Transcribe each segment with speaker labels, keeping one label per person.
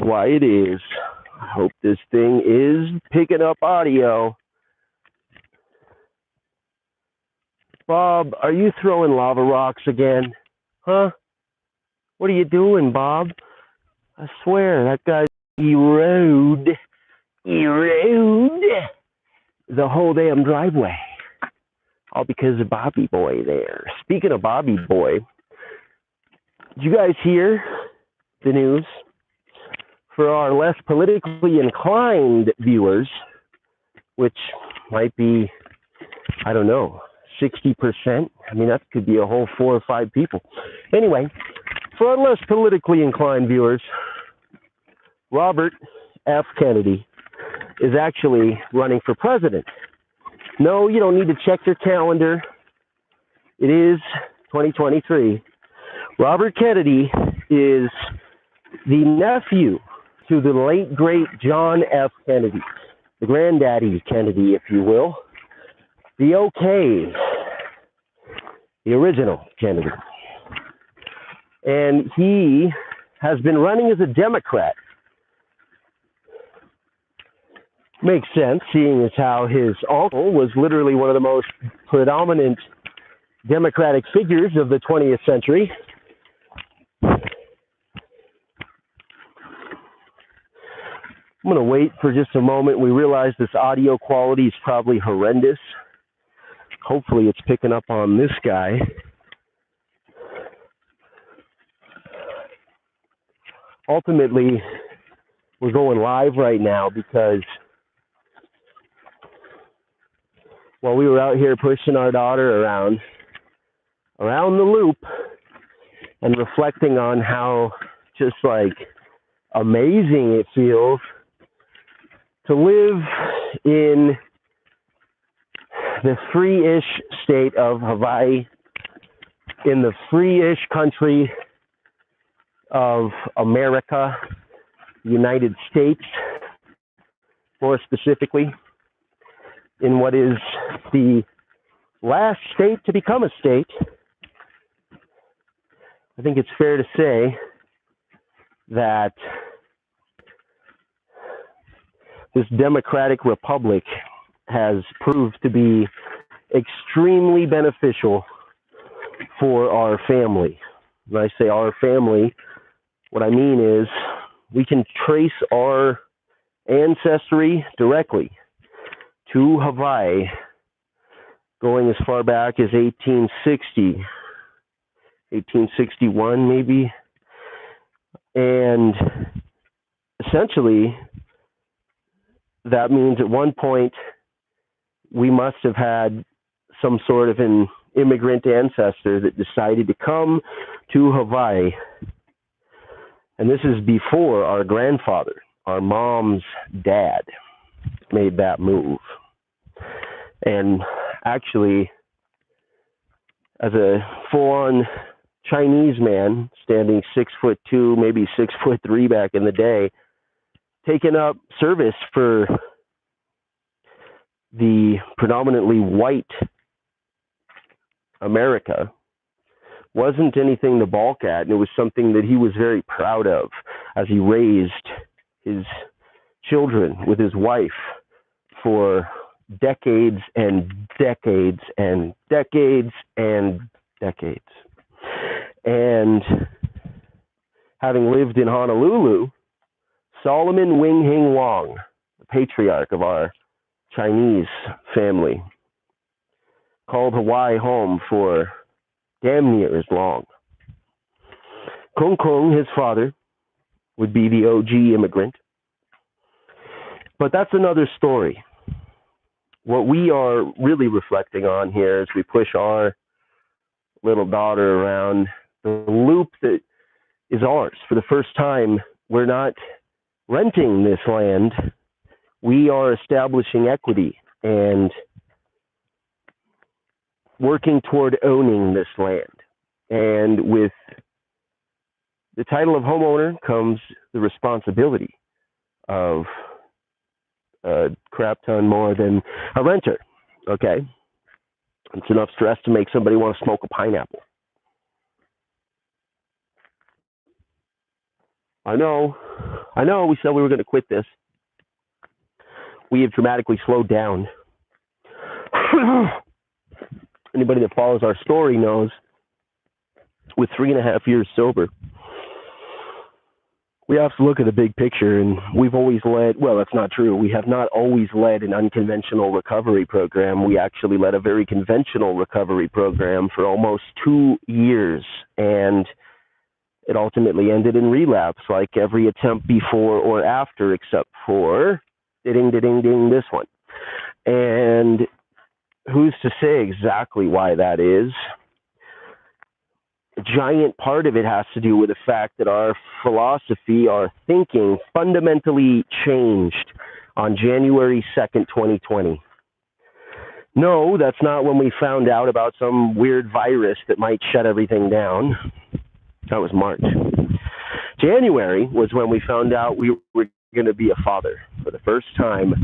Speaker 1: why it is. I hope this thing is picking up audio. Bob, are you throwing lava rocks again? Huh? What are you doing, Bob? I swear, that guy erode the whole damn driveway. All because of Bobby Boy there. Speaking of Bobby Boy, did you guys hear the news? For our less politically inclined viewers, which might be, I don't know, 60%. I mean, that could be a whole 4 or 5 people. Anyway, for our less politically inclined viewers, Robert F. Kennedy is actually running for president. No, you don't need to check your calendar. It is 2023. Robert Kennedy is the nephew to the late, great John F. Kennedy, the granddaddy Kennedy, if you will. The OK, the original Kennedy. And he has been running as a Democrat. Makes sense, seeing as how his uncle was literally one of the most predominant Democratic figures of the 20th century. I'm going to wait for just a moment. We realize this audio quality is probably horrendous. Hopefully it's picking up on this guy. Ultimately, we're going live right now because while we were out here pushing our daughter around the loop and reflecting on how just like amazing it feels to live in the free-ish state of Hawaii, in the free-ish country of America, United States, more specifically, in what is the last state to become a state. I think it's fair to say that this democratic republic has proved to be extremely beneficial for our family. When I say our family, what I mean is we can trace our ancestry directly to Hawaii, going as far back as 1860, 1861 maybe. And essentially, that means at one point we must have had some sort of an immigrant ancestor that decided to come to Hawaii. And this is before our grandfather, our mom's dad, made that move. And actually, as a full-on Chinese man, standing 6'2", maybe 6'3" back in the day, taking up service for the predominantly white America wasn't anything to balk at, and it was something that he was very proud of as he raised his children with his wife for decades and decades and decades and decades. And having lived in Honolulu, Solomon Wing Hing Wong, the patriarch of our Chinese family, called Hawaii home for damn near as long. Kung Kung, his father, would be the OG immigrant. But that's another story. What we are really reflecting on here as we push our little daughter around the loop that is ours. For the first time, we're not renting this land. We are establishing equity and working toward owning this land. And with the title of homeowner comes the responsibility of a crap ton more than a renter. Okay? It's enough stress to make somebody want to smoke a pineapple. I know. I know we said we were going to quit this. We have dramatically slowed down. Anybody that follows our story knows with 3.5 years sober, we have to look at the big picture, and we've always led, well, that's not true. We have not always led an unconventional recovery program. We actually led a very conventional recovery program for almost 2 years, and it ultimately ended in relapse, like every attempt before or after, except for ding, ding, ding, this one. And who's to say exactly why that is? A giant part of it has to do with the fact that our philosophy, our thinking fundamentally changed on January 2nd, 2020. No, that's not when we found out about some weird virus that might shut everything down. That was March. January was when we found out we were going to be a father. For the first time,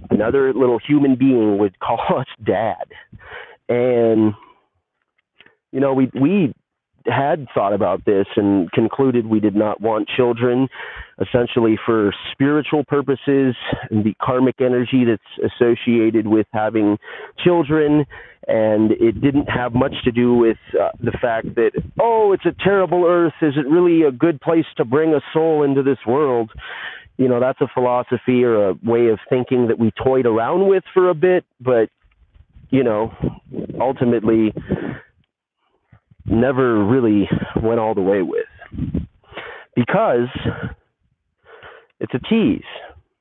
Speaker 1: another little human being would call us dad. And, you know, we had thought about this and concluded we did not want children, essentially for spiritual purposes and the karmic energy that's associated with having children. And it didn't have much to do with the fact that, oh, it's a terrible earth. Is it really a good place to bring a soul into this world? You know, that's a philosophy or a way of thinking that we toyed around with for a bit, but, you know, ultimately never really went all the way with, because it's a tease.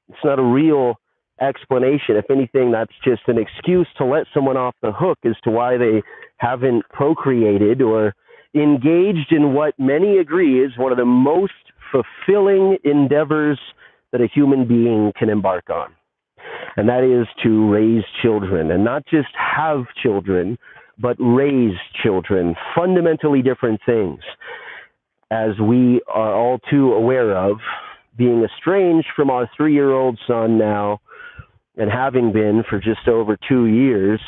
Speaker 1: It's not a real explanation. If anything, that's just an excuse to let someone off the hook as to why they haven't procreated or engaged in what many agree is one of the most fulfilling endeavors that a human being can embark on. And that is to raise children, and not just have children, but raise children. Fundamentally different things, as we are all too aware of, being estranged from our 3-year-old son now, and having been for just over 2 years.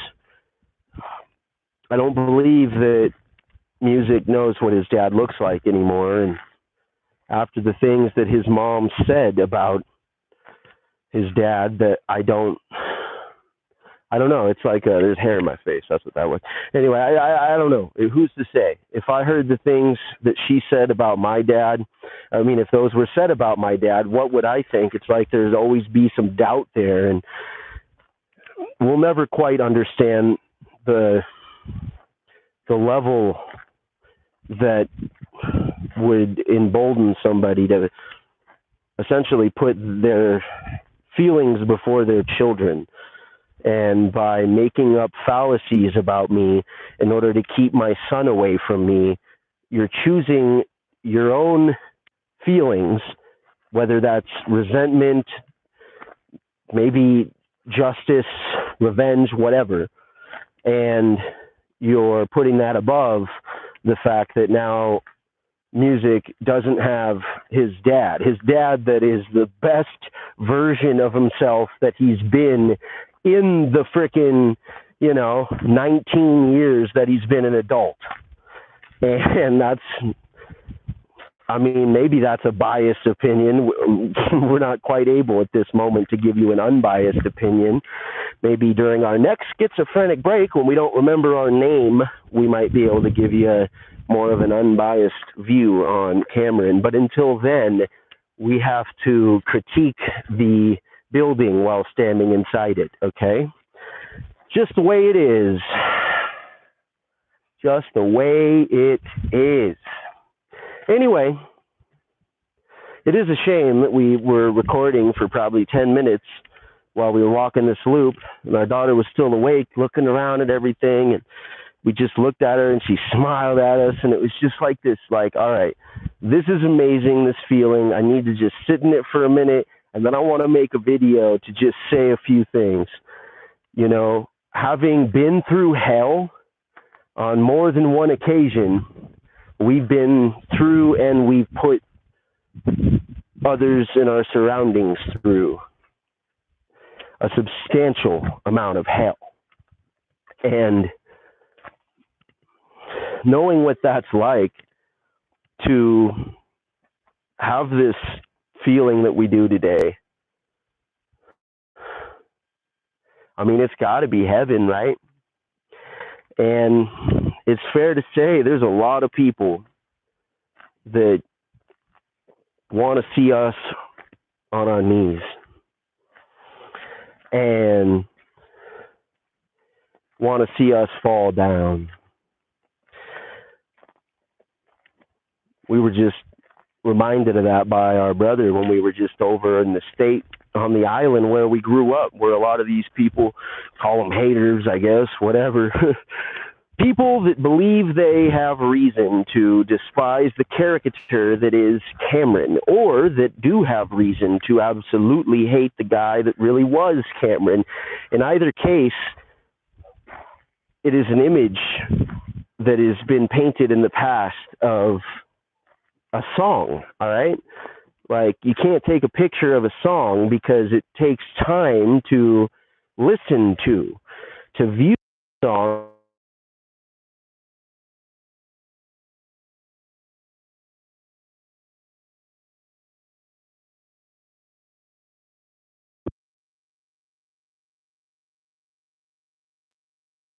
Speaker 1: I don't believe that music knows what his dad looks like anymore. And after the things that his mom said about his dad, that I don't know. It's like there's hair in my face. That's what that was. Anyway, I don't know. Who's to say? If I heard the things that she said about my dad, I mean, if those were said about my dad, what would I think? It's like there's always be some doubt there, and we'll never quite understand the level that would embolden somebody to essentially put their feelings before their children. And by making up fallacies about me in order to keep my son away from me, you're choosing your own feelings, whether that's resentment, maybe justice, revenge, whatever, and you're putting that above the fact that now music doesn't have his dad that is the best version of himself that he's been in the frickin', 19 years that he's been an adult. And maybe that's a biased opinion. We're not quite able at this moment to give you an unbiased opinion. Maybe during our next schizophrenic break, when we don't remember our name, we might be able to give you more of an unbiased view on Cameron. But until then, we have to critique the building while standing inside it, okay? Just the way it is. Just the way it is. Anyway, it is a shame that we were recording for probably 10 minutes while we were walking this loop, and our daughter was still awake, looking around at everything, and we just looked at her, and she smiled at us, and it was just like this, like, all right, this is amazing, this feeling. I need to just sit in it for a minute, and then I want to make a video to just say a few things. Having been through hell on more than one occasion, we've been through and we've put others in our surroundings through a substantial amount of hell. And knowing what that's like, to have this feeling that we do today. I mean, it's got to be heaven, right? And it's fair to say there's a lot of people that want to see us on our knees and want to see us fall down. We were just reminded of that by our brother when we were just over in the state on the island where we grew up, where a lot of these people, call them haters, I guess, whatever, people that believe they have reason to despise the caricature that is Cameron, or that do have reason to absolutely hate the guy that really was Cameron. In either case, it is an image that has been painted in the past of a song, all right? Like, you can't take a picture of a song because it takes time to listen to view the song